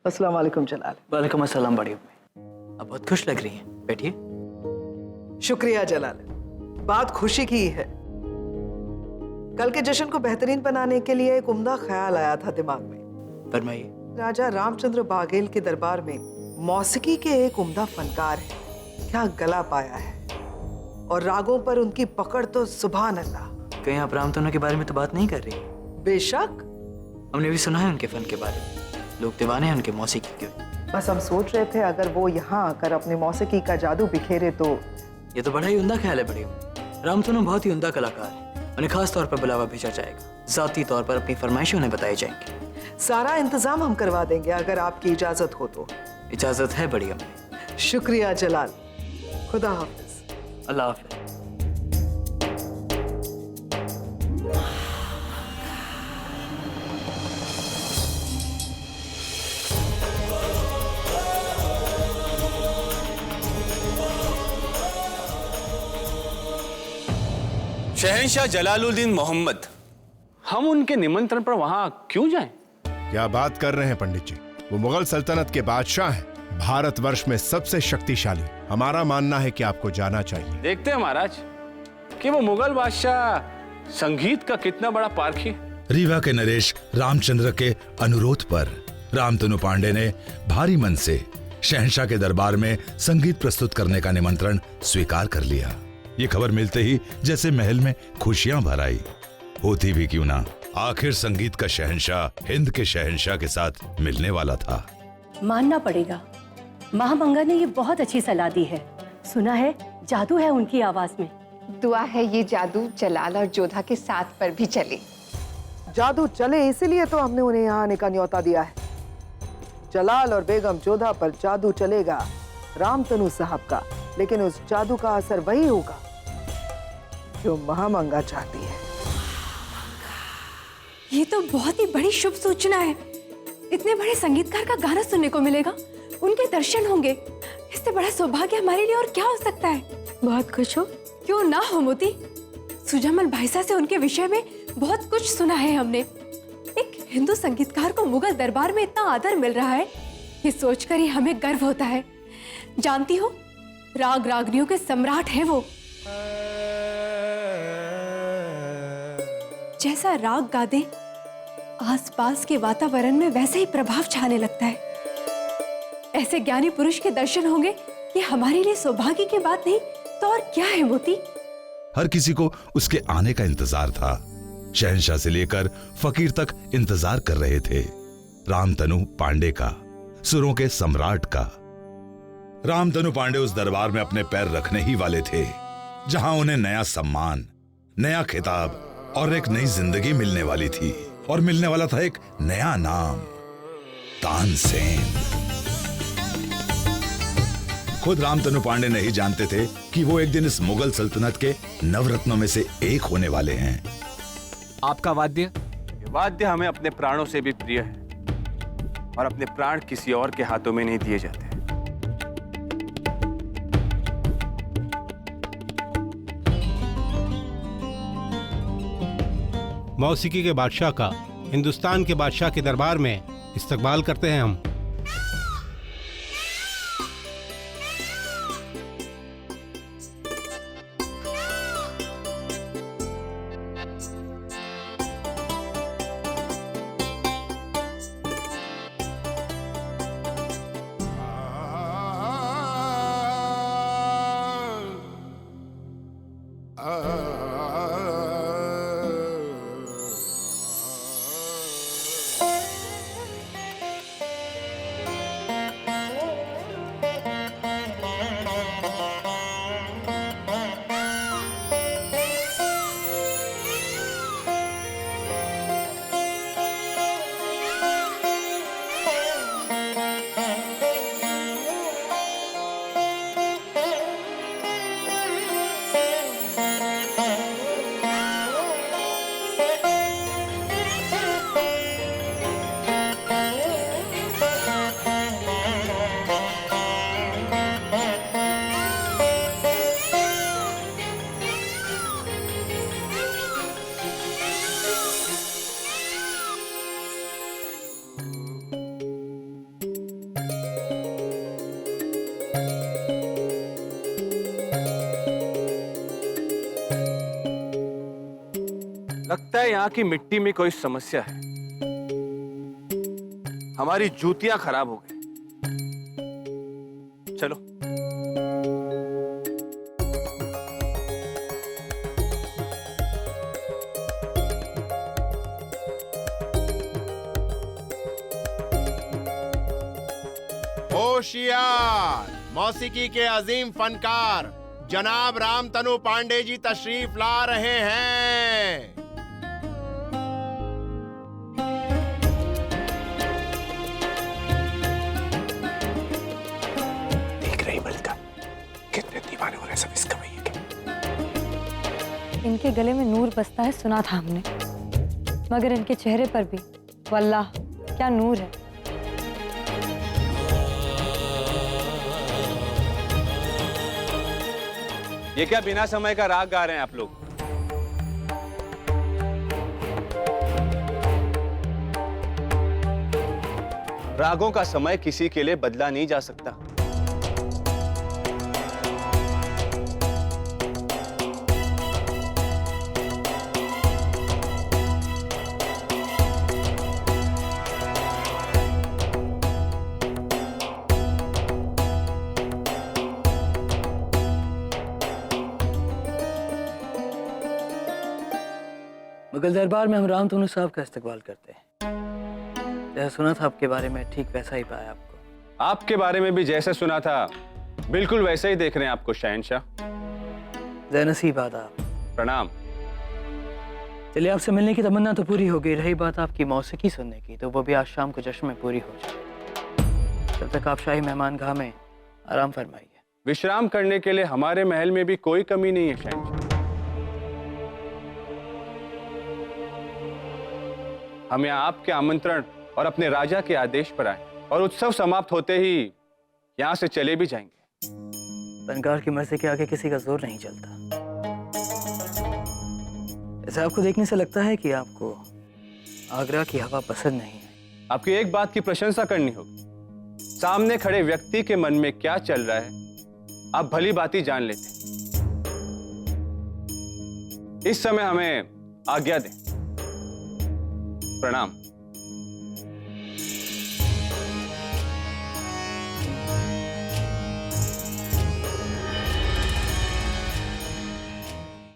अस्सलाम वालेकुम जलाल। वालेकुम अस्सलाम बड़ी अम्मी। आप बहुत खुश लग रही हैं, बैठिए। शुक्रिया जलाल, बात खुशी की ही है। कल के जश्न को बेहतरीन बनाने के लिए एक उम्दा ख्याल आया था दिमाग में। फरमाइए। राजा रामचंद्र बाघेल के दरबार में मौसीकी के एक उम्दा फनकार है, क्या गला पाया है, और रागों पर उनकी पकड़ तो सुभान अल्लाह। कहीं आप रामतनु के बारे में तो बात नहीं कर रही? बेशक, हमने भी सुना है उनके फन के बारे में, लोग दीवाने हैं उनके मौसीकी के। बस हम सोच रहे थे अगर वो यहाँ आकर अपने मौसीकी का जादू बिखेरे तो। ये तो बड़ा ही उम्दा ख्याल है बड़ी अम्मी। रामतनु बहुत ही उम्दा कलाकार है, उन्हें खास तौर पर बुलावा भेजा जाएगा। जाती तौर पर अपनी फरमाइशें उन्हें बताई जाएंगी। सारा इंतजाम हम करवा देंगे अगर आपकी इजाजत हो तो। इजाजत है बड़ी अम्मी। शुक्रिया जलाल, खुदा हाफिज। अल्लाह हाफिज। शहंशाह जलालुद्दीन मोहम्मद, हम उनके निमंत्रण पर वहां क्यों जाएं? क्या बात कर रहे हैं पंडित जी, वो मुगल सल्तनत के बादशाह हैं, भारतवर्ष में सबसे शक्तिशाली। हमारा मानना है कि आपको जाना चाहिए। देखते हैं महाराज कि वो मुगल बादशाह संगीत का कितना बड़ा पारखी। रीवा के नरेश रामचंद्र के अनुरोध पर रामतनु पांडे ने भारी मन से शहंशाह के दरबार में संगीत प्रस्तुत करने का निमंत्रण स्वीकार कर लिया। ये खबर मिलते ही जैसे महल में खुशियां भर आई। होती भी क्यों ना, आखिर संगीत का शहंशाह हिंद के शहंशाह के साथ मिलने वाला था। मानना पड़ेगा, महामंगा ने ये बहुत अच्छी सलाह दी है। सुना है जादू है उनकी आवाज में। दुआ है ये जादू जलाल और जोधा के साथ पर भी चले। जादू चले इसीलिए तो हमने उन्हें यहाँ आने का न्योता दिया है। जलाल और बेगम जोधा पर जादू चलेगा रामतनु साहब का, लेकिन उस जादू का असर वही होगा जो महामंगा चाहती है। ये तो बहुत ही बड़ी शुभ सूचना है। इतने बड़े संगीतकार का गाना सुनने को मिलेगा, उनके दर्शन होंगे। इससे बड़ा सौभाग्य हमारे लिए और क्या हो सकता है। बहुत खुश हो? क्यों ना हो मोती। सुजामल भाईसा से उनके विषय में बहुत कुछ सुना है हमने। एक हिंदू संगीतकार को मुगल दरबार में इतना आदर मिल रहा है, ये सोचकर ही हमें गर्व होता है। जानती हो, राग रागनियों के सम्राट हैं वो। जैसा राग गा दे, आसपास के वातावरण में वैसे ही प्रभाव छाने लगता है। ऐसे ज्ञानी पुरुष के दर्शन होंगे, ये हमारे लिए सौभाग्य की बात नहीं तो और क्या है मोती। हर किसी को उसके आने का इंतजार था। शहंशाह से लेकर फकीर तक इंतजार कर रहे थे रामतनु पांडे का, सुरों के सम्राट का। रामतनु पांडे उस दरबार में अपने पैर रखने ही वाले थे जहां उन्हें नया सम्मान, नया खिताब और एक नई जिंदगी मिलने वाली थी। और मिलने वाला था एक नया नाम, तानसेन। खुद रामतनु पांडे नहीं जानते थे कि वो एक दिन इस मुगल सल्तनत के नवरत्नों में से एक होने वाले हैं। आपका वाद्य? ये वाद्य हमें अपने प्राणों से भी प्रिय है, और अपने प्राण किसी और के हाथों में नहीं दिए जाते। मौसीकी के बादशाह का हिंदुस्तान के बादशाह के दरबार में इस्तकबाल करते हैं हम। लगता है यहाँ की मिट्टी में कोई समस्या है। हमारी जूतियां खराब हो गई। चलो। होशियार, मौसीकी के अजीम फनकार जनाब रामतनु पांडे जी तशरीफ ला रहे हैं। देख रही मलिका, कितने दीवाने हो रहे सब इस कमैये के। इनके गले में नूर बसता है सुना था हमने, मगर इनके चेहरे पर भी वल्लाह क्या नूर है। ये क्या बिना समय का राग गा रहे हैं आप लोग? रागों का समय किसी के लिए बदला नहीं जा सकता। मुगल दरबार में हम रामतनु साहब का इस्तकबाल करते हैं। जैसा सुना था आपके बारे में ठीक वैसा ही पाया आपको। आपके बारे में भी जैसे सुना था बिल्कुल वैसे ही देख रहे हैं आपको शहंशाह। ज़ैनसीब आदाब। प्रणाम। चलिए, आपसे मिलने की तमन्ना तो पूरी हो गई। रही बात आपकी मौसीकी सुनने की, तो वो भी आज शाम को जश्न में पूरी हो जाए। तब तक आप शाही मेहमानगाह में आराम फरमाइए। विश्राम करने के लिए हमारे महल में भी कोई कमी नहीं है शहंशाह। हम यहाँ आपके आमंत्रण और अपने राजा के आदेश पर आए और उत्सव समाप्त होते ही यहाँ से चले भी जाएंगे। फनकार की मर्जी के आगे किसी का जोर नहीं चलता। ऐसा आपको देखने से लगता है कि आपको आगरा की हवा पसंद नहीं है। आपकी एक बात की प्रशंसा करनी होगी। सामने खड़े व्यक्ति के मन में क्या चल रहा है आप भली बाती जान लेते। इस समय हमें आज्ञा दें। प्रणाम।